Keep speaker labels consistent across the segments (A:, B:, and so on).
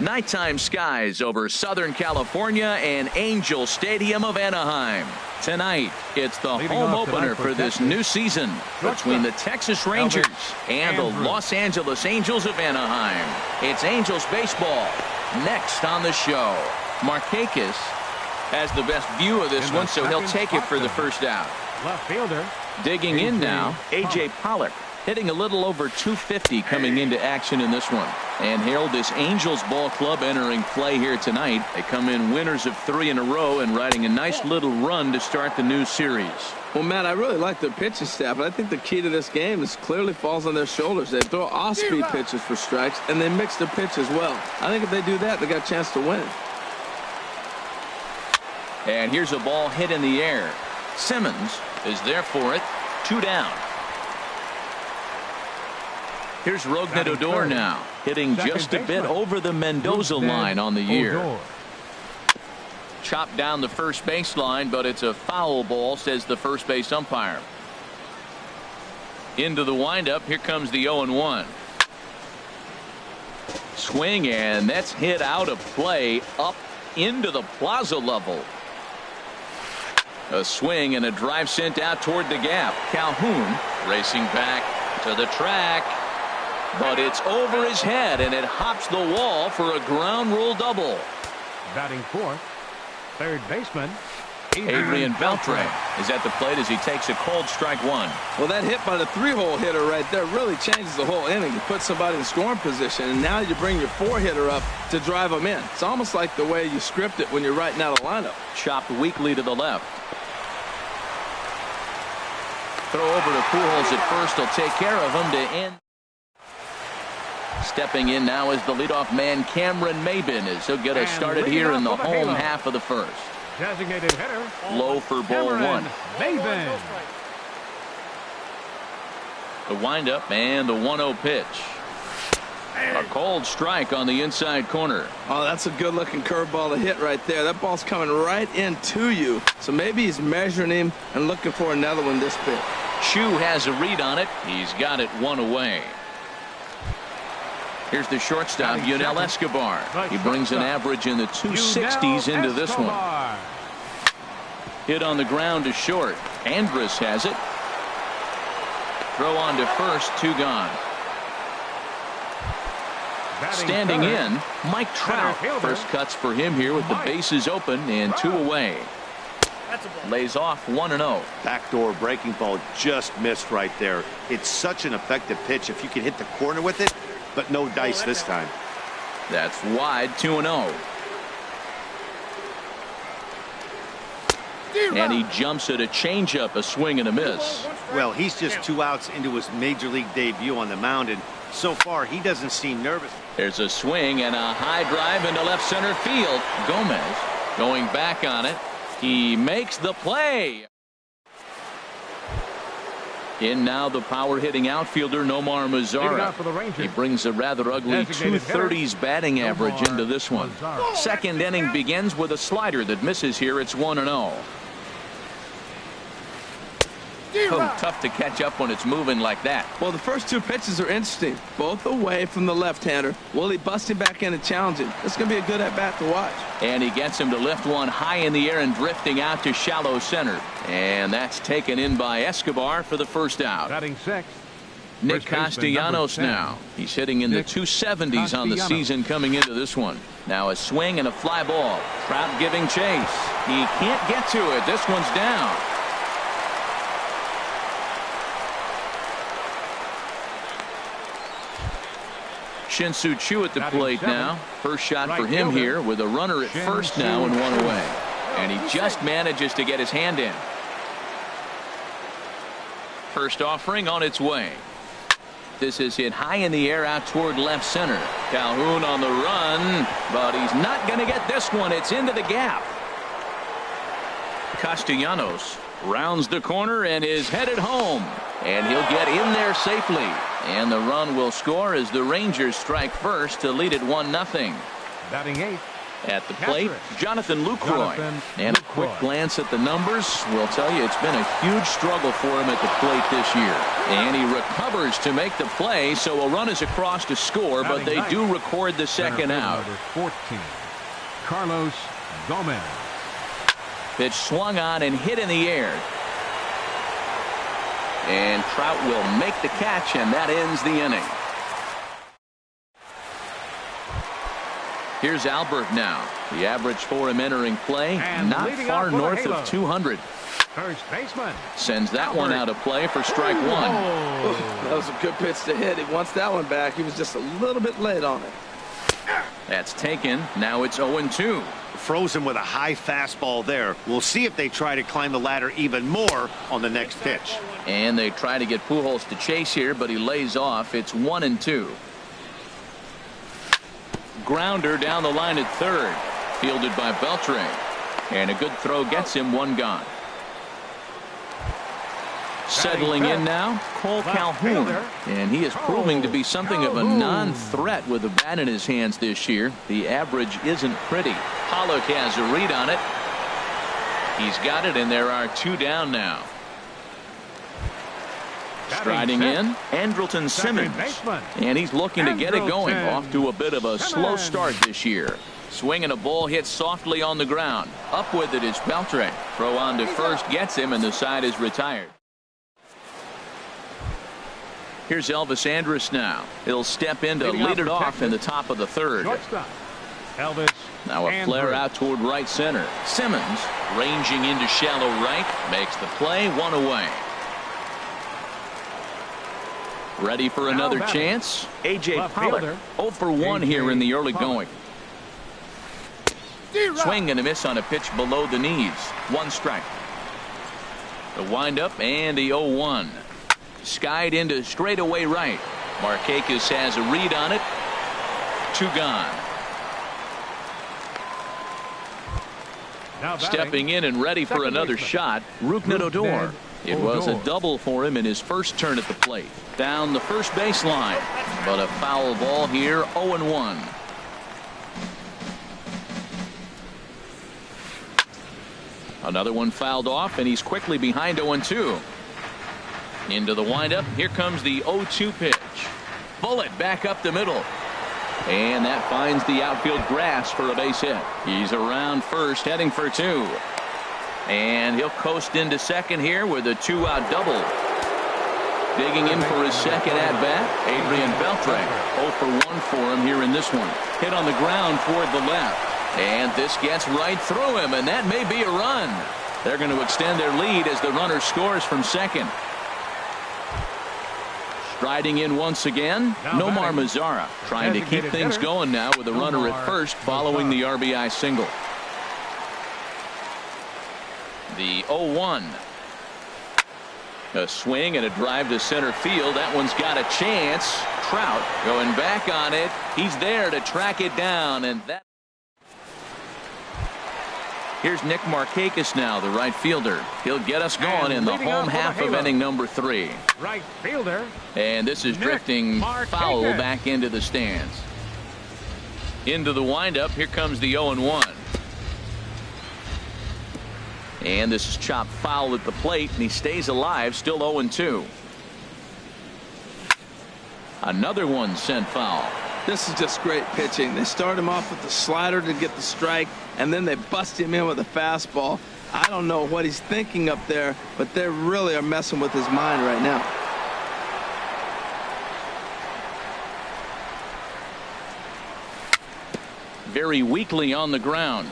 A: Nighttime skies over Southern California and Angel Stadium of Anaheim. Tonight, it's the home opener for this new season between the Texas Rangers and the Los Angeles Angels of Anaheim. It's Angels baseball next on the show. Markakis has the best view of this one, so he'll take it for the first out.
B: Left fielder.
A: Digging in now, A.J. Pollock. Hitting a little over 250 coming into action in this one. And Harold, this Angels ball club entering play here tonight. They come in winners of 3 in a row and riding a nice little run to start the new series.
C: Well, Matt, I really like their pitching staff, but I think the key to this game is clearly falls on their shoulders. They throw off-speed pitches for strikes, and they mix their pitch as well. I think if they do that, they got a chance to win.
A: And here's a ball hit in the air. Simmons is there for it. 2 down. Here's Rougned Odor now, hitting just a bit over the Mendoza line on the year. Chopped down the first baseline, but it's a foul ball, says the first base umpire. Into the windup, here comes the 0-1. Swing, and that's hit out of play up into the plaza level. A swing and a drive sent out toward the gap. Calhoun racing back to the track. But it's over his head, and it hops the wall for a ground rule double.
B: Batting fourth, third baseman
A: Adrian Beltre is at the plate as he takes a cold strike one.
C: Well, that hit by the 3-hole hitter right there really changes the whole inning. You put somebody in scoring position, and now you bring your 4-hitter up to drive them in. It's almost like the way you script it when you're writing out a lineup.
A: Chopped weakly to the left. Throw over to Pujols at first. He'll take care of him to end. Stepping in now is the leadoff man Cameron Maybin as he'll get us started here in the home half of the first.
B: Designated hitter.
A: Low for ball one.
B: Maybin.
A: The windup and the 1-0 pitch. A cold strike on the inside corner.
C: Oh, that's a good looking curveball to hit right there. That ball's coming right into you. So maybe he's measuring him and looking for another one this pitch.
A: Chu has a read on it. He's got it 1 away. Here's the shortstop, Yunel Escobar. He brings an average in the 260s into this one. Hit on the ground to short. Andrus has it. Throw on to first, 2 gone. Standing in, Mike Trout. First cuts for him here with the bases open and 2 away. Lays off 1-0.
D: Backdoor breaking ball just missed right there. It's such an effective pitch if you can hit the corner with it, but no dice this time.
A: That's wide, 2-0. And he jumps at a changeup, a swing and a miss.
D: Well, he's just 2 outs into his major league debut on the mound, and so far he doesn't seem nervous.
A: There's a swing and a high drive into left center field. Gomez going back on it. He makes the play. In now the power hitting outfielder Nomar Mazara. He brings a rather ugly 230s batting average into this one. Second inning begins with a slider that misses here. It's 1-0. Oh, tough to catch up when it's moving like that.
C: Well, the first 2 pitches are interesting. Both away from the left-hander. Will he bust him back in and challenge him? It's going to be a good at-bat to watch.
A: And he gets him to lift one high in the air and drifting out to shallow center. And that's taken in by Escobar for the first out.
B: Batting 6.
A: Nick Castellanos now. He's hitting in the 270s on the season coming into this one. Now a swing and a fly ball. Trout giving chase. He can't get to it. This one's down. Shin-Soo Choo at the plate now. First shot for him here with a runner at first now and 1 away. And he just manages to get his hand in. First offering on its way. This is hit high in the air out toward left center. Calhoun on the run, but he's not going to get this one. It's into the gap. Castellanos rounds the corner and is headed home. And he'll get in there safely. And the run will score as the Rangers strike first to lead it 1-0.
B: Batting 8.
A: At the plate, Jonathan Lucroy. And a quick glance at the numbers will tell you it's been a huge struggle for him at the plate this year. And he recovers to make the play, so a run is across to score, but they do record the second out.
B: Number 14, Carlos Gomez.
A: Pitch swung on and hit in the air. And Trout will make the catch, and that ends the inning. Here's Albert now. The average for him entering play, not far north of 200.
B: First baseman
A: sends that one out of play for strike one.
C: That was a good pitch to hit. He wants that one back. He was just a little bit late on it.
A: That's taken. Now it's 0-2.
D: Frozen with a high fastball there. We'll see if they try to climb the ladder even more on the next pitch.
A: And they try to get Pujols to chase here, but he lays off. It's 1-2. Grounder down the line at third. Fielded by Beltre. And a good throw gets him one gone. Settling in now, Cole Calhoun. And he is proving to be something of a non-threat with the bat in his hands this year. The average isn't pretty. Pollock has a read on it. He's got it, and there are two down now. Striding in, Andrelton Simmons. And he's looking to get it going. Off to a bit of a slow start this year. Swinging a ball hit softly on the ground. Up with it is Beltre. Throw on to first gets him, and the side is retired. Here's Elvis Andrus now. He'll step in to lead it off in the top of the third.
B: Elvis.
A: Now a flare out toward right center. Simmons ranging into shallow right. Makes the play, one away. Ready for another chance. A.J. Pollock 0 for 1 here in the early going. Swing and a miss on a pitch below the knees. One strike. The windup and the 0-1. Skied into straightaway right. Markakis has a read on it. Two gone. Stepping in and ready for another shot, Rougned Odor. It was a double for him in his first turn at the plate. Down the first baseline, but a foul ball here, 0-1. Another one fouled off, and he's quickly behind 0-2. Into the windup. Here comes the 0-2 pitch. Bullet back up the middle. And that finds the outfield grass for a base hit. He's around first, heading for two. And he'll coast into second here with a two-out double. Digging in for his second at-bat, Adrian Beltre. 0 for 1 for him here in this one. Hit on the ground toward the left. And this gets right through him, and that may be a run. They're going to extend their lead as the runner scores from second. Striding in once again, Nomar Mazara trying to keep things going now with a runner at first following the RBI single. The 0-1. A swing and a drive to center field. That one's got a chance. Trout going back on it. He's there to track it down, and that. Here's Nick Markakis now, the right fielder. He'll get us going in the home half of inning number 3.
B: Right fielder.
A: And this is drifting foul back into the stands. Into the windup. Here comes the 0-1. And this is chopped foul at the plate, and he stays alive, still 0-2. Another one sent foul.
C: This is just great pitching. They start him off with the slider to get the strike, and then they bust him in with a fastball. I don't know what he's thinking up there, but they really are messing with his mind right now.
A: Very weakly on the ground.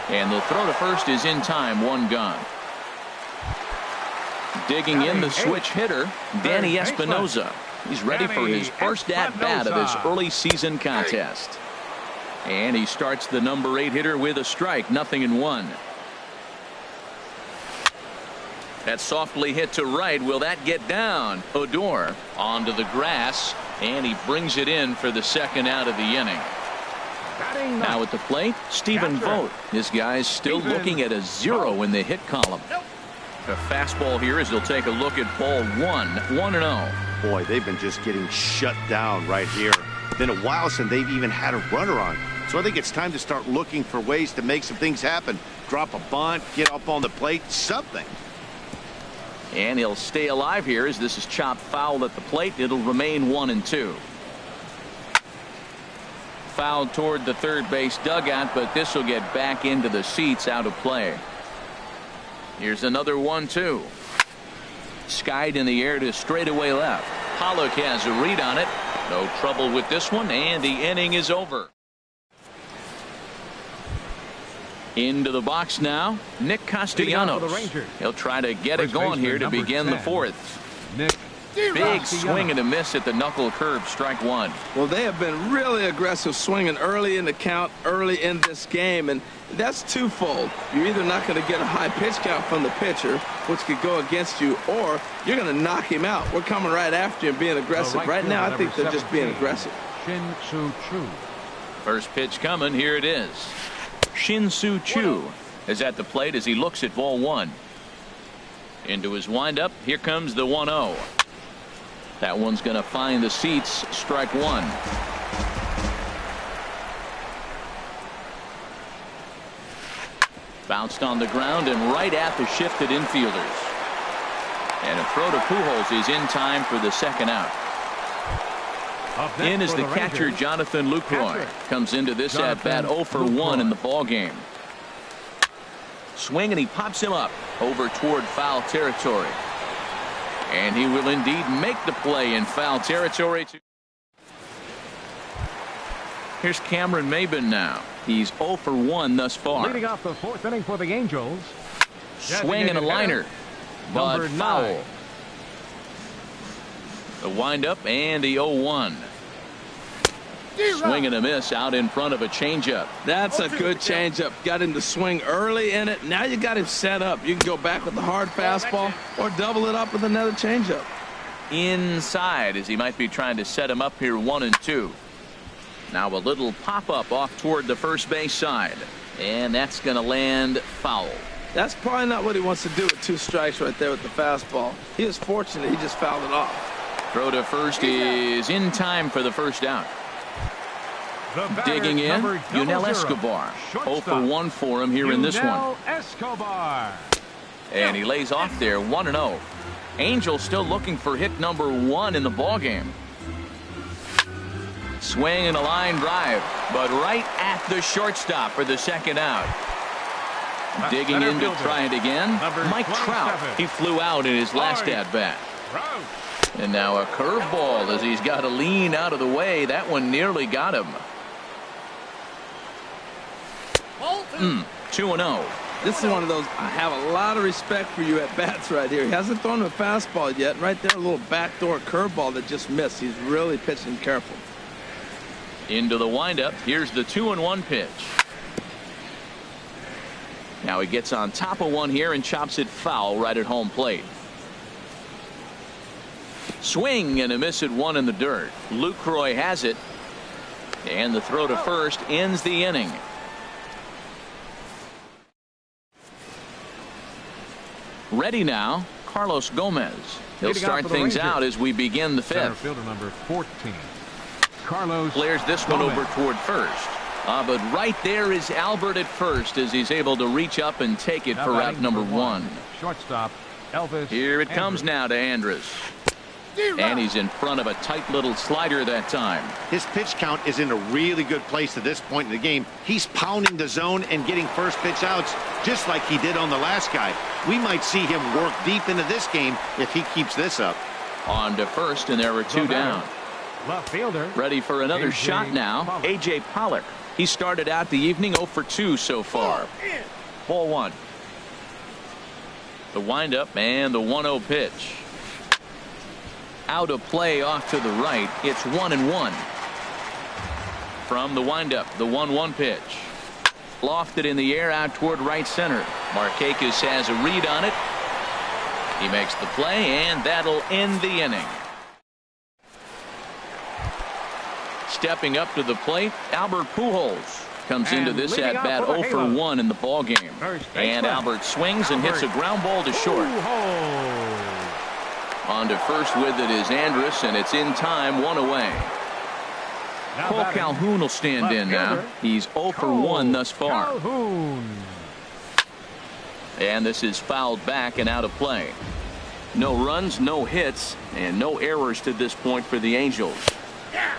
A: And the throw to first is in time, one gone. Digging in the switch hitter, Danny Espinosa. He's ready for his first at-bat of this early season contest. And he starts the number 8 hitter with a strike, 0-1. That softly hit to right. Will that get down? Odor onto the grass, and he brings it in for the second out of the inning. Now at the plate, Stephen Vogt. This guy's still looking at a 0 in the hit column. A fastball here as he'll take a look at ball 1, 1-0.
D: Boy, they've been just getting shut down right here. been a while since they've even had a runner on. So I think it's time to start looking for ways to make some things happen. Drop a bunt, get up on the plate, something.
A: And he'll stay alive here as this is chopped foul at the plate. It'll remain 1-2. Foul toward the third base dugout, but this will get back into the seats, out of play. Here's another 1-2. Skied in the air to straightaway left. Pollock has a read on it. No trouble with this one, and the inning is over. Into the box now, Nick Castellanos. He'll try to get it going here to begin the fourth.
B: Nick.
A: Big swing and a miss at the knuckle curve, strike one.
C: Well, they have been really aggressive swinging early in the count, early in this game, and that's twofold. You're either not going to get a high pitch count from the pitcher, which could go against you, or you're going to knock him out. We're coming right after you and being aggressive. Right now, I think they're just being aggressive.
B: Shin-Soo Choo.
A: First pitch coming, here it is. Shin-Soo Choo is at the plate as he looks at ball one. Into his windup, here comes the 1-0. That one's going to find the seats, strike one. Bounced on the ground and right at the shifted infielders. And a throw to Pujols is in time for the second out. In is the catcher, Jonathan Lucroy. Comes into this at-bat 0 for 1 in the ballgame. Swing and he pops him up over toward foul territory. And he will indeed make the play in foul territory. Here's Cameron Maybin now. He's 0 for 1 thus far.
B: Leading off the fourth inning for the Angels.
A: Swing and a liner, but foul. The windup and the 0-1. Swing and a miss out in front of a changeup.
C: That's a good changeup. Got him to swing early in it. Now you got him set up. You can go back with the hard fastball or double it up with another changeup.
A: Inside as he might be trying to set him up here 1-2. Now a little pop-up off toward the first base side. And that's going to land foul.
C: That's probably not what he wants to do with 2 strikes right there with the fastball. He was fortunate he just fouled it off.
A: Throw to first is in time for the first out. Digging in, Yunel Escobar. 0 for 1 for him here in this one.
B: Escobar.
A: And he lays off there, 1-0. Angels still looking for hit number 1 in the ballgame. Swing and a line drive, but right at the shortstop for the second out. Digging in to try it again, Mike Trout. He flew out in his last at-bat. And now a curveball as he's got to lean out of the way. That one nearly got him. 2-0.
C: This is one of those, I have a lot of respect for you at bats right here. He hasn't thrown a fastball yet. Right there, a little backdoor curveball that just missed. He's really pitching careful.
A: Into the windup. Here's the 2-1 pitch. Now he gets on top of one here and chops it foul right at home plate. Swing and a miss at 1 in the dirt. Lucroy has it. And the throw to first ends the inning. Ready now, Carlos Gomez. He'll start things out as we begin the fifth.
B: Center fielder number 14. Carlos
A: Clears this one over toward first. But right there is Albert at first as he's able to reach up and take it for route number 1.
B: Shortstop Elvis.
A: Here it comes now to Andrus. And he's in front of a tight little slider that time.
D: His pitch count is in a really good place at this point in the game. He's pounding the zone and getting first pitch outs just like he did on the last guy. We might see him work deep into this game if he keeps this up.
A: On to first, and there were 2 down.
B: Left fielder.
A: Ready for another shot now. A.J. Pollock. He started out the evening 0 for 2 so far. Ball 1. The windup and the 1-0 pitch. Out of play off to the right. It's 1-1. From the windup, the 1-1 pitch. Lofted in the air out toward right center. Markakis has a read on it. He makes the play, and that'll end the inning. Stepping up to the plate, Albert Pujols comes into this at-bat 0 for 1 in the ballgame. And Albert swings and hits a ground ball to short. On to first with it is Andrus, and it's in time, 1 away. Cole Calhoun will stand in now. He's 0 for 1 thus far.
B: Calhoun.
A: And this is fouled back and out of play. No runs, no hits, and no errors to this point for the Angels.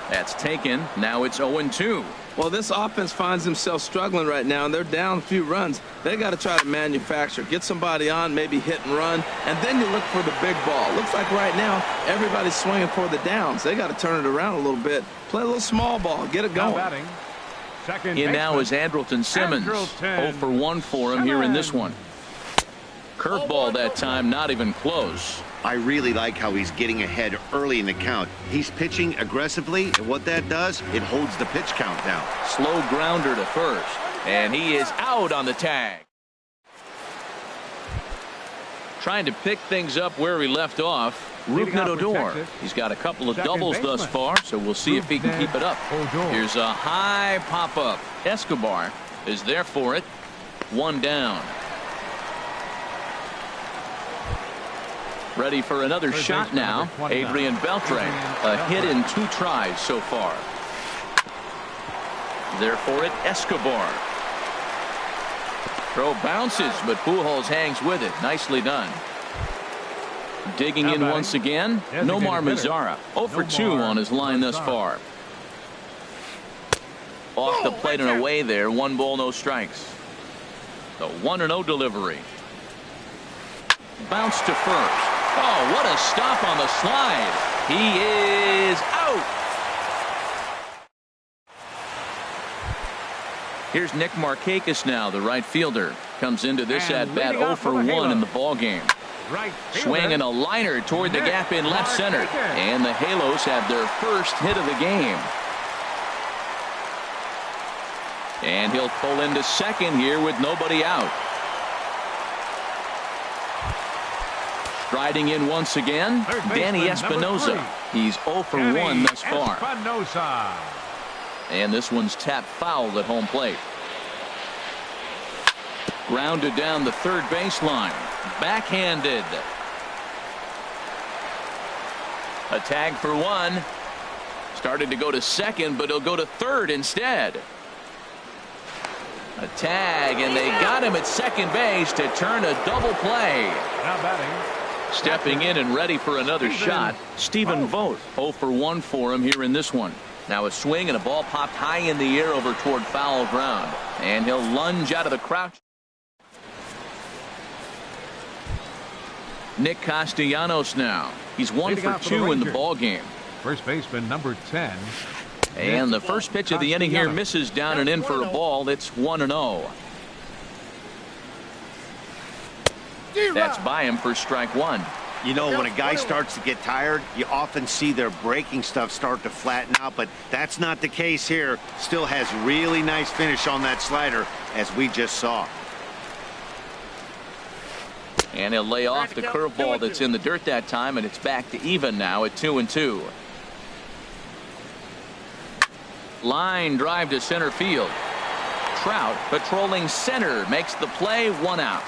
A: That's taken. Now it's 0-2.
C: Well, this offense finds themselves struggling right now, and they're down a few runs. They got to try to manufacture, get somebody on, maybe hit and run, and then you look for the big ball. Looks like right now everybody's swinging for the downs. They got to turn it around a little bit, play a little small ball, get it going.
B: Now batting, second
A: In now
B: baseman,
A: is Andrelton Simmons.
B: Andrelton
A: 0 for 1 for him here in this
B: Simmons.
A: one. Curveball that time, not even close.
D: I really like how he's getting ahead early in the count. He's pitching aggressively, and what that does, it holds the pitch count down.
A: Slow grounder to first, and he is out on the tag. Trying to pick things up where he left off.
B: Leading off for
A: Odor.
B: Texas,
A: He's got a couple of
B: second
A: doubles thus
B: baseman,
A: far, so we'll see if he can keep it up.
B: Odor.
A: Here's a high pop-up. Escobar is there for it. One down. Ready for another
B: Third
A: shot
B: baseman,
A: now.
B: number 29.
A: Adrian Beltre. A hit in 2 tries so far. There for it, Escobar. Throw bounces, but Pujols hangs with it. Nicely done. Digging in once again, Nomar Mazara. 0 for 2 on his line thus far. Off the plate and away there. 1 ball, no strikes. The 1-0 delivery. Bounce to first. Oh, what a stop on the slide. He is out. Here's Nick Markakis now, the right fielder. Comes into this
B: And
A: at-bat
B: leading
A: 0
B: off
A: for
B: for the
A: 1
B: Halo.
A: in the ballgame.
B: Right fielder,
A: Swinging a liner toward the
B: Nick
A: gap in left center.
B: Markakis.
A: And the Halos have their first hit of the game. And he'll pull into second here with nobody out. Striding in once again,
B: Third
A: Danny
B: baseman, number
A: Espinosa.
B: 3.
A: He's 0 for
B: Danny
A: 1 thus far.
B: Espinosa.
A: And this one's tapped foul at home plate. Grounded down the third baseline. Backhanded. A tag for 1. Started to go to second, but he'll go to third instead. A tag, and they got him at second base to turn a double play.
B: Now batting,
A: Stepping in and ready for another
B: Stephen
A: shot, Stephen Vogt. 0 for 1 for him here in this one. Now a swing and a ball popped high in the air over toward foul ground. And he'll lunge out of the crouch. Nick Castellanos now. He's 1
B: Leading
A: for
B: off for the
A: 2 in the
B: Rangers.
A: ball game.
B: first baseman number 10.
A: And the first pitch of the inning here
B: Castellanos.
A: misses down and in for a ball. It's 1-0. That's by him for strike 1.
D: You know, when a guy starts to get tired, you often see their breaking stuff start to flatten out, but that's not the case here. Still has really nice finish on that slider, as we just saw.
A: And he'll lay off the curveball that's in the dirt that time, and it's back to even now at 2-2. Line drive to center field. Trout patrolling center makes the play, 1 out.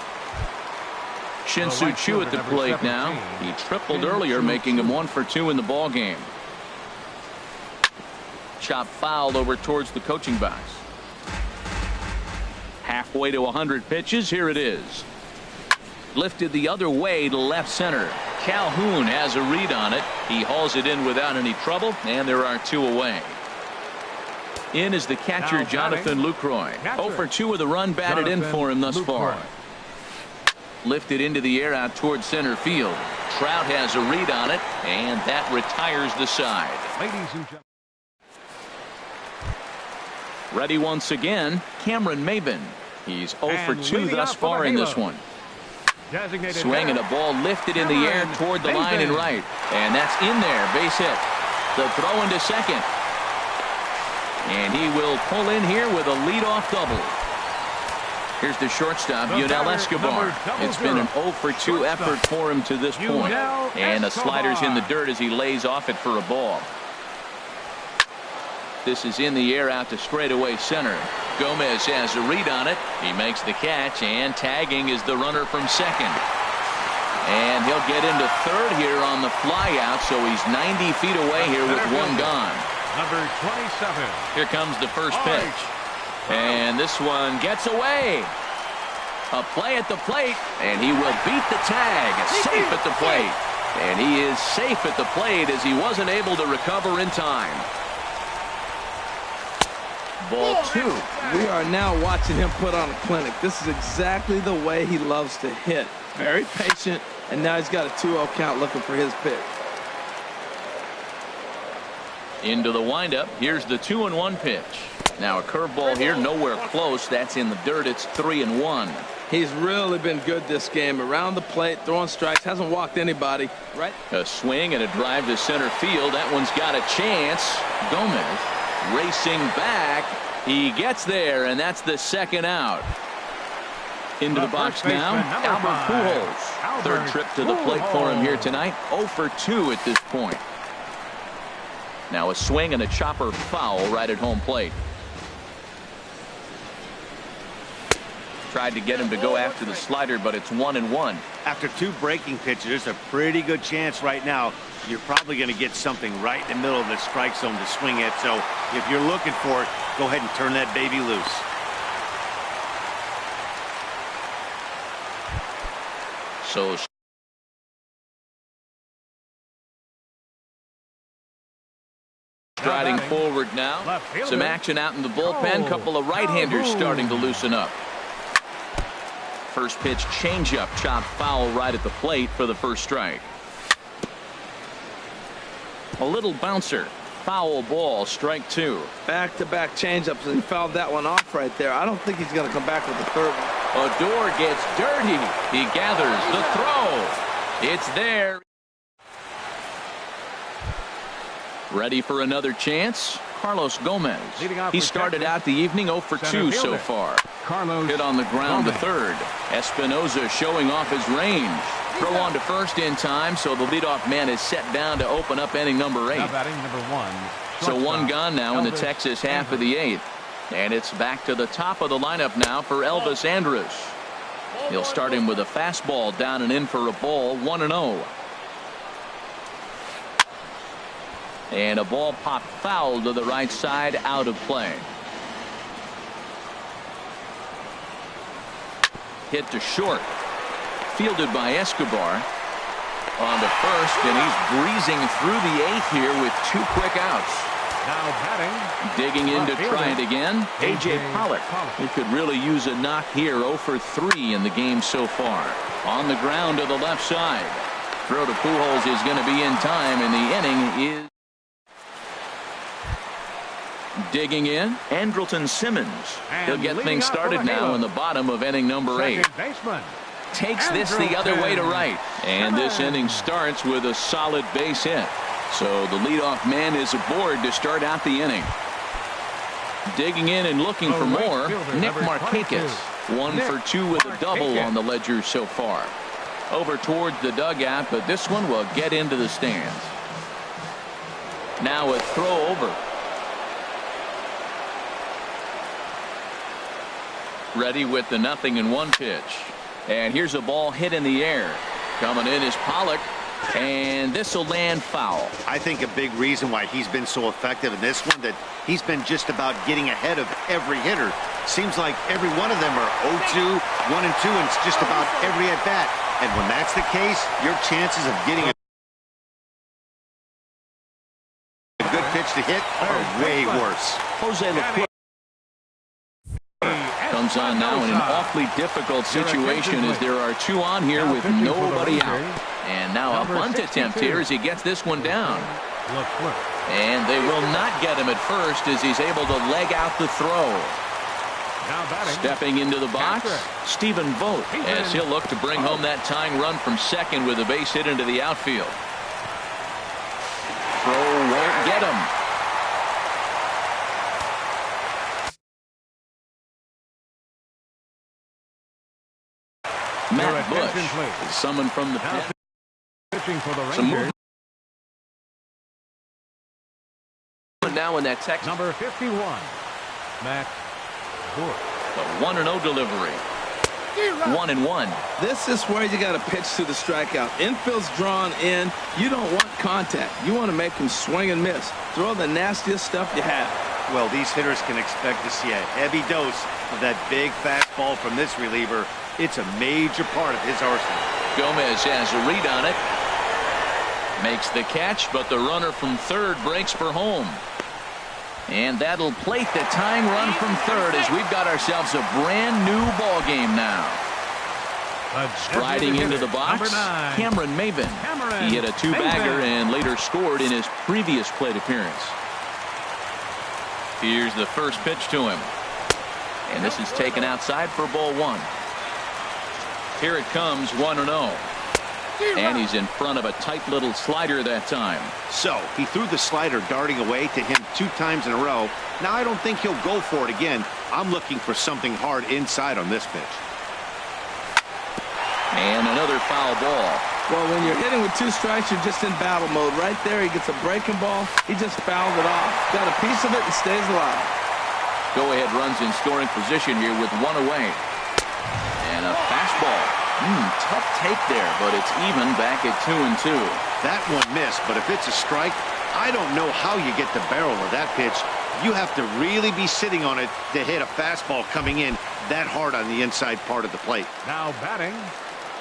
A: Shin-Soo Choo at the plate now. He tripled earlier, making him 1 for 2 in the ball game. Chop foul over towards the coaching box. Halfway to 100 pitches. Here it is. Lifted the other way to left center. Calhoun has a read on it. He hauls it in without any trouble, and there are 2 away. In is the catcher,
B: Now
A: Jonathan Lucroy.
B: Catcher.
A: 0 for 2 with a run batted in for him thus far. Lifted into the air out towards center field. Trout has a read on it, and that retires the side.
B: Ladies and gentlemen.
A: Ready once again, Cameron Maben. He's 0 for
B: And
A: 2
B: leading
A: thus
B: off for
A: far
B: the
A: in this
B: Halo.
A: one.
B: Designated
A: Swing and a ball lifted in the air
B: Cameron
A: toward the line and
B: Maben.
A: right. And that's in there, base hit. The throw into second. And he will pull in here with a leadoff double. Here's the shortstop,
B: The
A: Yunel
B: batter,
A: Escobar.
B: number
A: It's been an 0 for 2
B: Shortstop,
A: effort for him to this point.
B: Yunel
A: And the slider's in the
B: Escobar.
A: dirt as he lays off it for a ball. This is in the air out to straightaway center. Gomez has a read on it. He makes the catch, and tagging is the runner from second. And he'll get into third here on the fly out, so he's 90 feet away here with 1 gone.
B: Number 27.
A: Here comes the first pitch. And this one gets away. A play at the plate, and he will beat the tag. Safe at the plate. And he is safe at the plate as he wasn't able to recover in time. Ball 2.
C: We are now watching him put on a clinic. This is exactly the way he loves to hit. Very patient, and now he's got a 2-0 count looking for his pitch.
A: Into the windup. Here's the 2-1 pitch. Now a curveball here, nowhere close. That's in the dirt. It's 3-1.
C: He's really been good this game. Around the plate, throwing strikes, hasn't walked anybody. Right.
A: A swing and a drive to center field. That one's got a chance. Gomez racing back. He gets there, and that's the second out. Into the box now, Albert Pujols. Third trip to the plate for him here tonight. 0 for 2 at this point. Now a swing and a chopper foul right at home plate. Tried to get him to go after the slider, but it's 1-1.
D: After 2 breaking pitches, there's a pretty good chance right now you're probably going to get something right in the middle of the strike zone to swing at. So if you're looking for it, go ahead and turn that baby loose.
A: So striding forward now. Some action out in the bullpen. Couple of right-handers starting to loosen up. First pitch changeup, chopped foul right at the plate for the first strike. A little bouncer. Foul ball, strike 2.
C: Back-to-back changeups, and he fouled that one off right there. I don't think he's going to come back with the third one.
A: Odor gets dirty. He gathers the throw. It's there. Ready for another chance? Carlos Gomez. He started out the evening 0 for 2 so far. Hit on the ground to third. Espinosa showing off his range. Throw on to first in time, so the leadoff man is set down to open up inning number 8. So one gone now in the Texas half of the 8th. And it's back to the top of the lineup now for Elvis Andrus. He'll start him with a fastball down and in for a ball, 1-0. And a ball popped foul to the right side, out of play. Hit to short. Fielded by Escobar. On to first, and he's breezing through the 8th here with 2 quick outs.
B: Now batting.
A: Digging in to try it again. A.J. Pollock. He could really use a knock here. 0 for 3 in the game so far. On the ground to the left side. Throw to Pujols is going to be in time, and the inning is. Digging in, Andrelton Simmons. He'll get things started now in the bottom of inning number 8. Takes this the other way to right. And this inning starts with a solid base hit. So the leadoff man is aboard to start out the inning. Digging in and looking for more, Nick Markakis. 1 for 2 with a double on the ledger so far. Over towards the dugout, but this one will get into the stands. Now a throw over. Ready with the 0-1 pitch. And here's a ball hit in the air. Coming in is Pollock. And this will land foul.
D: I think a big reason why he's been so effective in this one, that he's been just about getting ahead of every hitter. Seems like every one of them are 0-2, 1-2, and it's just about every at bat. And when that's the case, your chances of getting a good pitch to hit are way worse.
A: Jose LaCroix comes on now in an awfully difficult situation as there are 2 on here with nobody out. And now a bunt attempt here as he gets this one down. And they will not get him at first as he's able to leg out the throw. Stepping into the box, Stephen Vogt, as he'll look to bring home that tying run from second with a base hit into the outfield. Throw won't get him. Matt Bush is summoned from the pit. Some movement now in that Texas.
B: Number 51, Matt Bush.
A: The 1-0 delivery. 1-1.
C: This is where you got to pitch to the strikeout. Infield's drawn in. You don't want contact. You want to make him swing and miss. Throw the nastiest stuff you have.
D: Well, these hitters can expect to see a heavy dose of that big fastball from this reliever. It's a major part of his arsenal.
A: Gomez has a read on it. Makes the catch, but the runner from third breaks for home. And that'll plate the tying run from third as we've got ourselves a brand new ball game now. Striding into the box, Cameron Maven. He hit a two-bagger and later scored in his previous plate appearance. Here's the first pitch to him. And this is taken outside for ball one. Here it comes, 1-0. And he's in front of a tight little slider that time.
D: So he threw the slider darting away to him 2 times in a row. Now I don't think he'll go for it again. I'm looking for something hard inside on this pitch.
A: And another foul ball.
C: Well, when you're hitting with 2 strikes, you're just in battle mode. Right there, he gets a breaking ball. He just fouled it off. Got a piece of it and stays alive.
A: Go-ahead runs in scoring position here with 1 away. And a fastball. Tough take there, but it's even back at 2-2.
D: That one missed, but if it's a strike, I don't know how you get the barrel of that pitch. You have to really be sitting on it to hit a fastball coming in that hard on the inside part of the plate.
B: Now batting.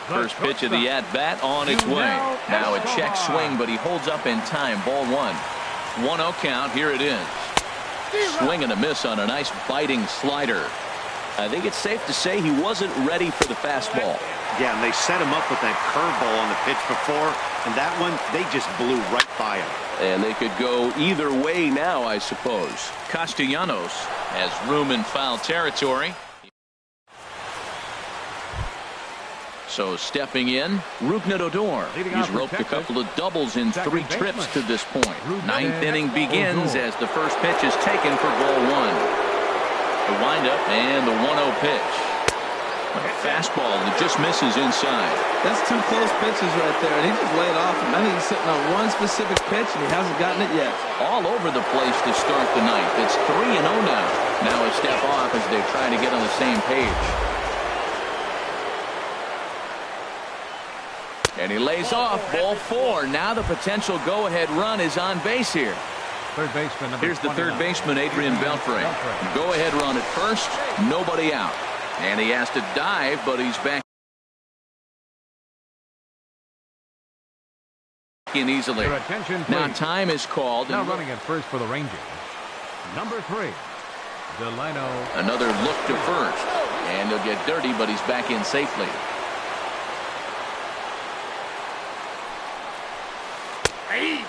A: First pitch of the at-bat on its way. Now a check swing, but he holds up in time. Ball 1. 1-0 count. Here it is. Swing and a miss on a nice biting slider. I think it's safe to say he wasn't ready for the fastball.
D: Yeah, and they set him up with that curveball on the pitch before, and that one, they just blew right by him.
A: And they could go either way now, I suppose. Castellanos has room in foul territory. So stepping in, Rougned Odor. He's roped a couple of doubles in 3 trips to this point. 9th inning begins as the first pitch is taken for ball 1. The windup and the 1-0 pitch. A fastball that just misses inside.
C: That's 2 close pitches right there, and he just laid off him. I think he's sitting on one specific pitch, and he hasn't gotten it yet.
A: All over the place to start the ninth. It's 3-0 now. Now a step off as they're trying to get on the same page. And he lays off. Ball 4. Now the potential go-ahead run is on base here.
B: Third baseman.
A: Here's the third baseman, Adrian Beltre. Go-ahead run at first. Nobody out. And he has to dive, but he's back in easily. Now time is called.
B: Now running at first for the Rangers. Number 3. Delano.
A: Another look to first. And he'll get dirty, but he's back in safely.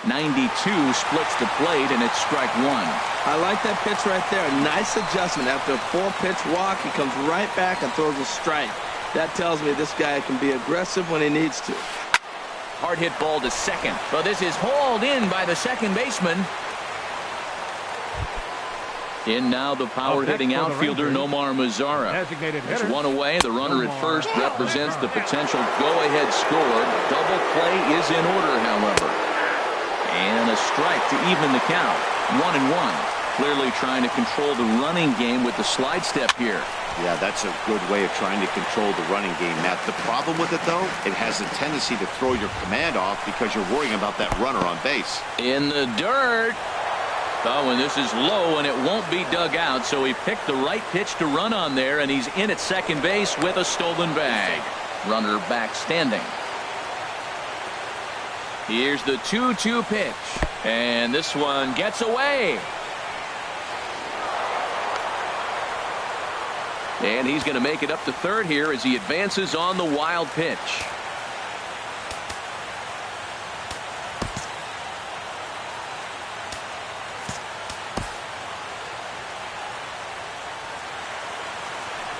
A: .92 splits the plate, and it's strike 1.
C: I like that pitch right there. Nice adjustment. After a 4-pitch walk, he comes right back and throws a strike. That tells me this guy can be aggressive when he needs to.
A: Hard hit ball to second. But this is hauled in by the second baseman. In now the power-hitting outfielder Nomar Mazara. It's 1 away. The runner at first represents the potential go-ahead score. Double play is in order, however. And a strike to even the count. 1-1. Clearly trying to control the running game with the slide step here.
D: Yeah, that's a good way of trying to control the running game, Matt. The problem with it, though, it has a tendency to throw your command off because you're worrying about that runner on base.
A: In the dirt. Oh, and this is low, and it won't be dug out, so he picked the right pitch to run on there, and he's in at second base with a stolen bag. Runner back standing. Here's the 2-2 pitch, and this one gets away. And he's going to make it up to third here as he advances on the wild pitch.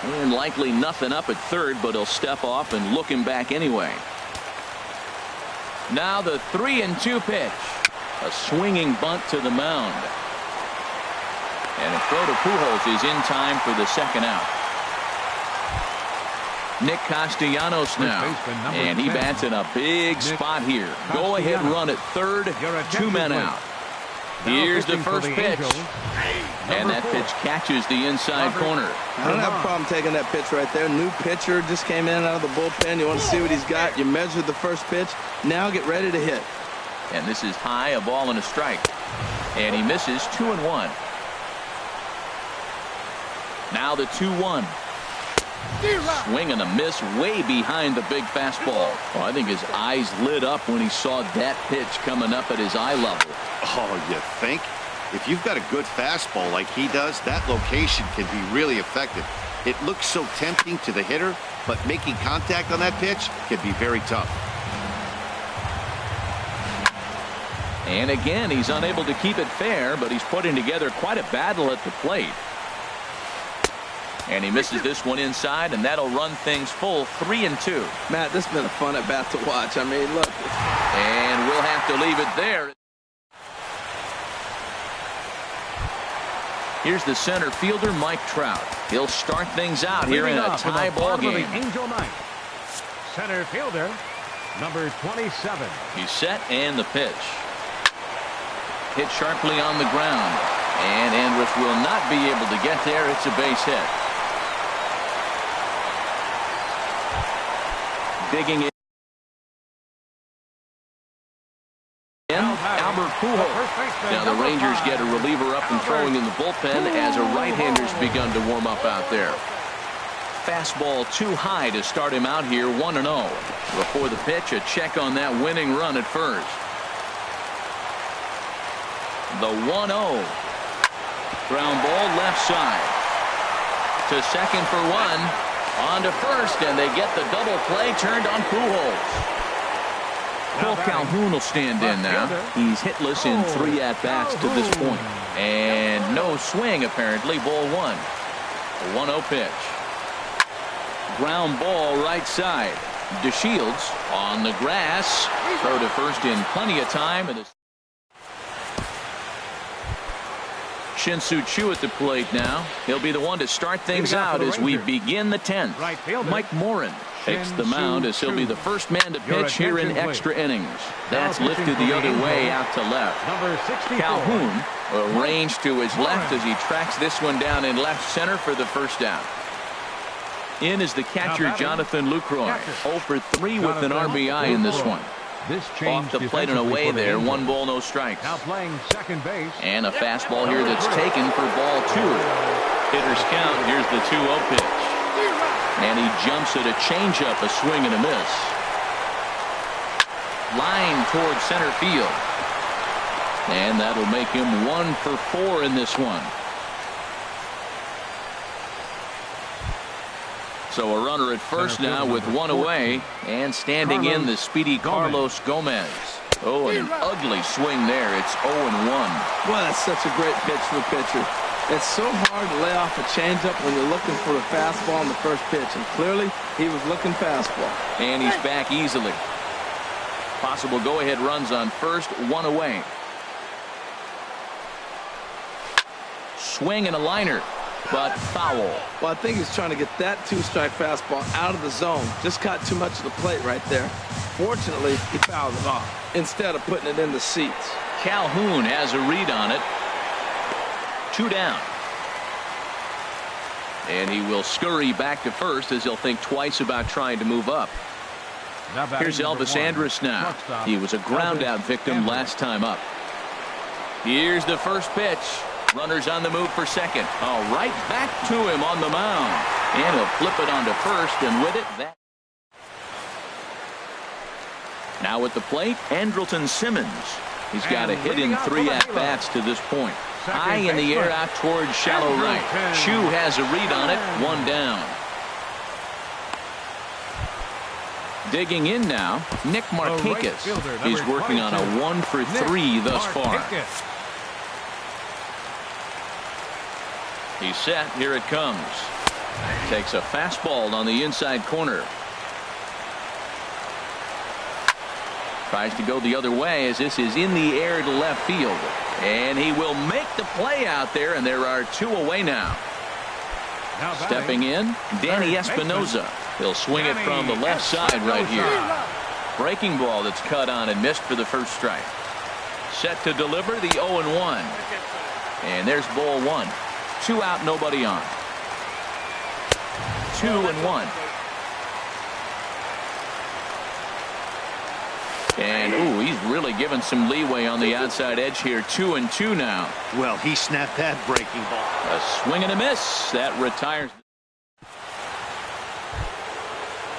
A: And likely nothing up at third, but he'll step off and look him back anyway. Now the 3-2 pitch. A swinging bunt to the mound. And a throw to Pujols is in time for the second out. Nick Castellanos now. And he bats in a big spot here. Go ahead run at third. 2 men out. Here's the first pitch. And that pitch catches the inside corner.
C: I don't have a problem taking that pitch right there. New pitcher just came in out of the bullpen. You want to see what he's got. You measure the first pitch. Now get ready to hit.
A: And this is high, a ball and a strike. And he misses 2-1. Now the 2-1. Swing and a miss way behind the big fastball. Oh, I think his eyes lit up when he saw that pitch coming up at his eye level.
D: Oh, you think? If you've got a good fastball like he does, that location can be really effective. It looks so tempting to the hitter, but making contact on that pitch can be very tough.
A: And again, he's unable to keep it fair, but he's putting together quite a battle at the plate. And he misses this one inside, and that'll run things full 3-2.
C: Matt, this has been a fun at bat to watch. I mean, look.
A: And we'll have to leave it there. Here's the center fielder, Mike Trout. He'll start things out here in a tie ball game.
B: Angel Knight. Center fielder, number 27.
A: He's set, and the pitch. Hit sharply on the ground. And Andrus will not be able to get there. It's a base hit. Digging in. Albert Pujols. Now the Rangers get a reliever up and throwing in the bullpen as a right-hander's begun to warm up out there. Fastball too high to start him out here, 1-0. Before the pitch, a check on that winning run at first. The 1-0. Ground ball left side. To second for one. On to first, and they get the double play turned on Pujols. Cole Calhoun will stand in now. He's hitless in 3 at-bats to this point. And no swing, apparently. Ball 1. A 1-0 pitch. Ground ball right side. DeShields on the grass. Throw to first in plenty of time. And Shin-Soo Choo at the plate now. He'll be the one to start things out as we begin the 10th. Mike Morin takes the mound as he'll be the first man to pitch here in extra innings. That's lifted the other way out to left. Calhoun will range to his left as he tracks this one down in left center for the first out. In is the catcher Jonathan Lucroy. 0 for 3 with an RBI in this one. Off the plate and away there. 1 ball, no strikes.
B: Now playing second base.
A: And a fastball here that's taken for ball 2. Hitters count. Here's the 2-0 pitch. And he jumps at a changeup, a swing and a miss. Line towards center field. And that'll make him 1 for 4 in this one. So a runner at first now with 1 away, and standing in the speedy Carlos Gomez. Oh, and an ugly swing there. It's 0-1.
C: Well, that's such a great pitch for the pitcher. It's so hard to lay off a changeup when you're looking for a fastball on the first pitch, and clearly he was looking fastball.
A: And he's back easily. Possible go-ahead runs on first, 1 away. Swing and a liner. But foul.
C: Well, I think he's trying to get that 2-strike fastball out of the zone. Just caught too much of the plate right there. Fortunately, he fouled it off instead of putting it in the seats.
A: Calhoun has a read on it. 2 down. And he will scurry back to first as he'll think twice about trying to move up. Here's Elvis Andrus now. He was a ground-out victim last time up. Here's the first pitch. Runners on the move for second. Oh, right back to him on the mound. And he'll flip it onto first, and with it, that. Now at the plate, Andrelton Simmons. He's got a hit in 3 at-bats to this point. High in the air out towards shallow right. Choo has a read on it. 1 down. Digging in now, Nick Markakis. He's working on a 1 for 3 thus far. He's set. Here it comes. Takes a fastball on the inside corner. Tries to go the other way as this is in the air to left field. And he will make the play out there, and there are 2 away now. Stepping in, Danny Espinosa. He'll swing it from the left side right here. Breaking ball that's cut on and missed for the first strike. Set to deliver the 0-1. And there's ball one. 2 out, nobody on. 2-1. And, ooh, he's really given some leeway on the outside edge here. 2-2 now.
D: Well, he snapped that breaking ball.
A: A swing and a miss. That retires.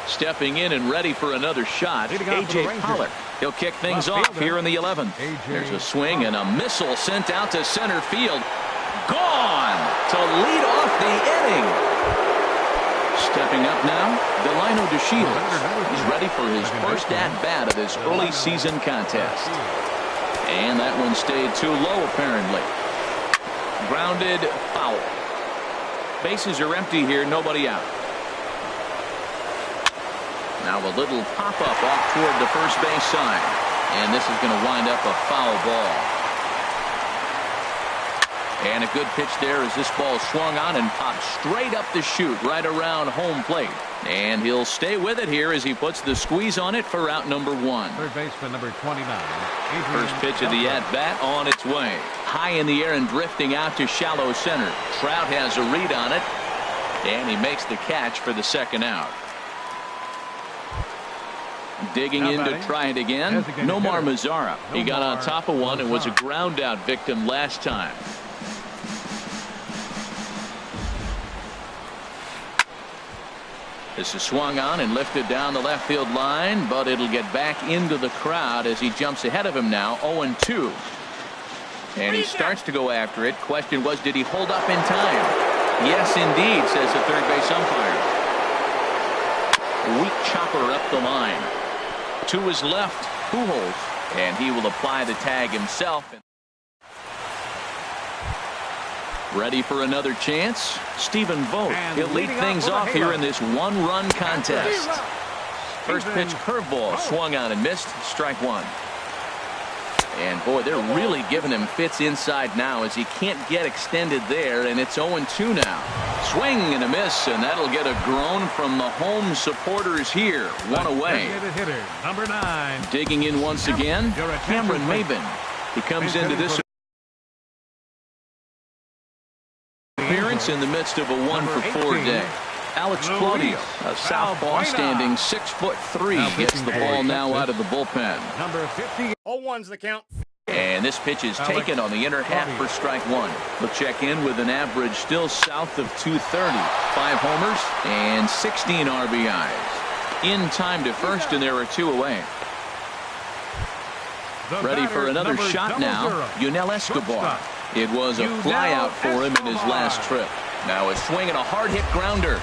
A: Stepping in and ready for another shot, A.J. Pollard. He'll kick things off here in the 11th. There's a swing and a missile sent out to center field. Gone to lead off the inning. Stepping up now, Delino DeShields. He's ready for his first at-bat of this early season contest. And that one stayed too low, apparently. Grounded foul. Bases are empty here, nobody out. Now a little pop-up off toward the first base side. And this is going to wind up a foul ball. And a good pitch there as this ball swung on and popped straight up the chute right around home plate. And he'll stay with it here as he puts the squeeze on it for out number 1.
B: Third baseman number 29.
A: First pitch of the at-bat on its way. High in the air and drifting out to shallow center. Trout has a read on it. And he makes the catch for the second out. Digging in to try it again, Nomar Mazara. He got on top of one and was a ground out victim last time. This is swung on and lifted down the left field line, but it'll get back into the crowd as he jumps ahead of him now, 0-2. And he starts to go after it. Question was, did he hold up in time? Yes, indeed, says the third base umpire. Weak chopper up the line. To his left, Pujols, and he will apply the tag himself. Ready for another chance? Stephen Vogt. He'll lead things off here in this one-run contest. First pitch curveball swung on and missed. Strike one. And boy, they're really giving him fits inside now as he can't get extended there, and it's 0-2 now. Swing and a miss, and that'll get a groan from the home supporters here. One away.
B: Number 9.
A: Digging in once again, Cameron Maybin. He comes into this appearance in the midst of a 1-for-4 day. Alex Claudio, a southpaw standing 6'3", gets the ball now out of the bullpen.
B: Number 50.
E: 0-1's the count.
A: And this pitch is taken on the inner half for strike one. We'll check in with an average still south of 230. 5 homers and 16 RBIs. In time to first, and there are 2 away. Ready for another shot now, Yunel Escobar. It was a flyout for him in his last trip. Now a swing and a hard-hit grounder.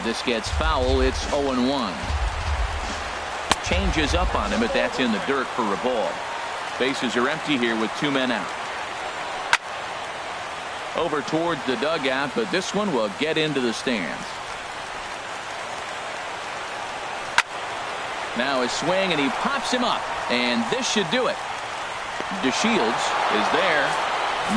A: This gets foul. It's 0-1. Changes up on him, but that's in the dirt for a ball. Bases are empty here with 2 men out. Over towards the dugout, but this one will get into the stands. Now a swing, and he pops him up, and this should do it. DeShields is there,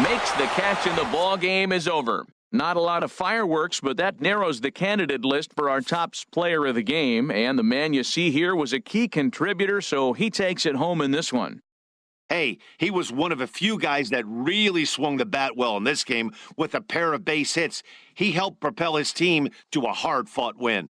A: makes the catch, and the ball game is over. Not a lot of fireworks, but that narrows the candidate list for our top player of the game, and the man you see here was a key contributor, so he takes it home in this one.
D: Hey, he was one of a few guys that really swung the bat well in this game with a pair of base hits. He helped propel his team to a hard-fought win.